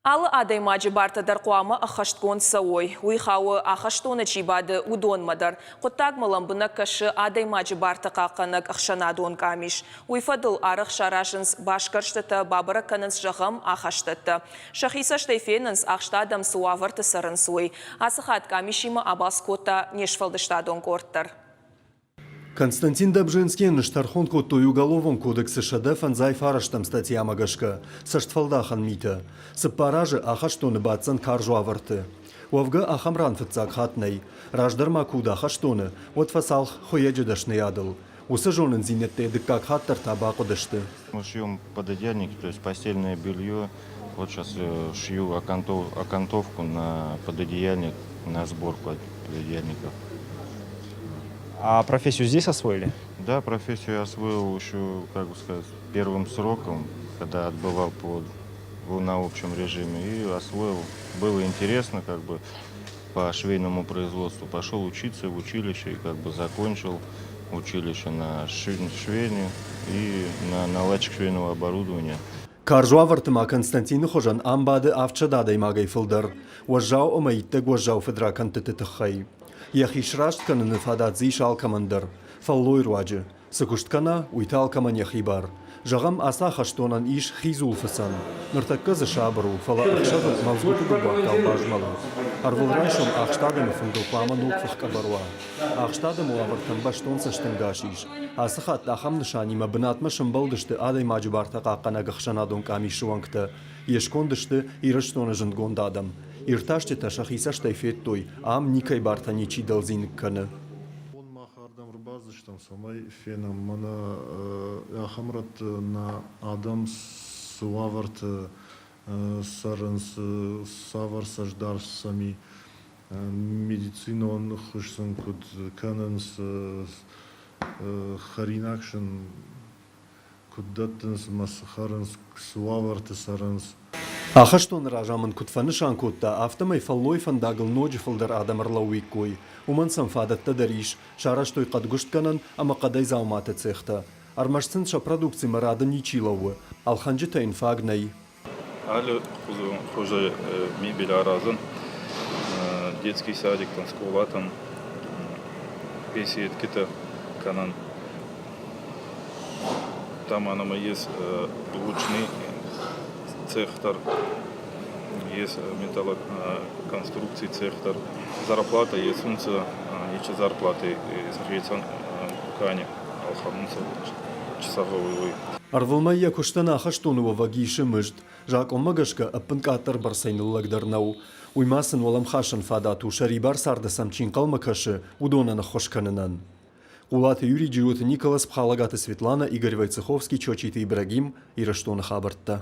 Алы адай маджи бартадар қуамы ахашткон сауой. Уйхауы ахаштоны чибады удон мадар. Құттаг маламбына кашы адай маджи барта қаққанық ақшанадон камиш. Уйфадыл арық шарашынс башқарштыты бабыра канынс жағым ахаштыты. Шахиса штайфенынс ақштадам суавырты сырын суй. Асықат камишимы абаскота нешфалдыштадон корттар. Константин Добжинский наштархон котой уголовом кодекса ШД фанзай фараштам статья магашка. Саштфалдахан мита. Сапаражи ахаштоны бацан каржу аварты. Уавга ахамран фатцак хатней. Раждар макуда ахаштоны. Вот фасалх хоеджедашный адал. Усажонен зинетте дыкак хаттар табаку дышты. Мы шьем пододеяльник, то есть постельное белье. Вот сейчас шью окантовку на пододеяльник, на сборку пододеяльников. А профессию здесь освоили? Да, профессию я освоил еще, как бы сказать, первым сроком, когда отбывал на общем режиме, и освоил. Было интересно, как бы, по швейному производству. Пошел учиться в училище и как бы закончил училище на швейню и на наладчик швейного оборудования. Каржу авартыма Константин Хожан амбады авчададай магай фылдар. Уажжау омаиттег уажжау федракан тытытыхай. Яхишраштканы нефададзи шалкамандар. Фаллой руаджи. Сыкушткана уйталкаман яхибар. Жағам аса хаштонан иш хизулфасан. Ныртаккызы шабыру фала ақшады мавзгуту бубақтал бажмалу. Арвылрайшом ақштадымы фундуквама нукфах кабаруа. Ақштадымы лавартан баштон саштынгашиш. Асыхат ахам нышанима бынатма шымбалдышты адай маджибарта қаққана ғықшанадон камишуанкты. Ешкондышты ирыштоны жындгондадам. Ирташте ташахиса штайфеттой, ам никай барта ничи далзинк каны. Он махардам рбаздыштам самай фенам мана ахамрат на адам суаварт сарынс савар саждар сами медицинон хушсан куд кананс харинакшн куддаттынс масхарынс суаварт сарынс. Ахаштон ражамын кутфанышан кутта автомай фаллой фандагыл ноджи фалдар адамарлауиккой. Умансам фадатта дариш, шараштой кадгуштканан, ама кадай зауматы цехта. Армашцинша продукции марада ничиловы, алханджита инфагнай. Али хуже мебель аразын, детский садик, танскулатан, беседки-то канан. Там анама есть лучный цехтар, есть металлоконструкции цехтар. Зарплата есть функция, еще зарплаты, соответственно, ткани, алхамунца, часовой. Арвылмайя куштана хаштонува вагиши мыжд, жак оммагашка аппынкатар барсайнуллагдарнау. Уймасын олам хашын фадату шарибар сардасам чинкалмакаши удонана хошканынан. Улаты Юрий Джиоты Николас Пхалагата Светлана, Игорь Войцеховский, Чочит Ибрагим и Раштона Хабарта.